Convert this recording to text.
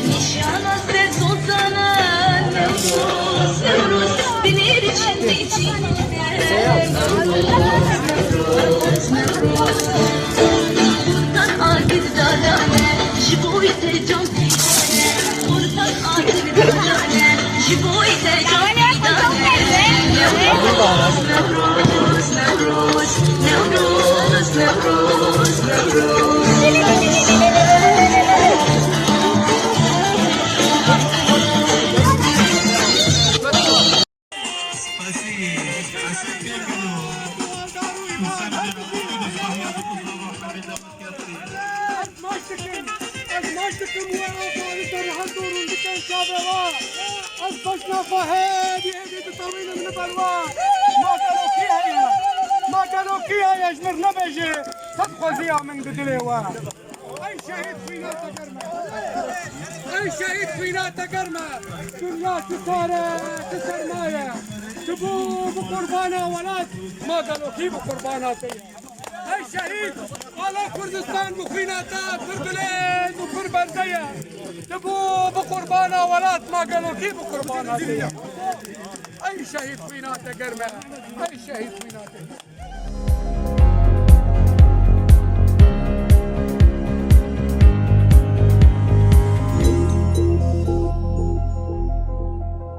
Nişana ve sultana Nevruz, Nevruz bilir içinde içinde Nevruz, Nevruz Kurtan adil dalane Jiboyte can pidane Kurtan adil dalane Jiboyte can pidane Nevruz, Nevruz, Nevruz Nevruz, Nevruz, Nevruz أصبحنا فهادي هذه طويلة من البلوى ما قالوا فيها يا جمرنا بيجي تبقى زيها من بدليوة أي شهيد فينا تقرمى أي شهيد فينا تقرمى دنيا تسار مايا تبو بقربانة ولاد ما قالوا كيف بقرباناتي أي شهيد على كردستان بخيناتا كربلين وكربلزية تبو بقربانة ولاد ما قالوا كيف بقرباناتي أي شهيد فينا تقرمى أي شهيد فينا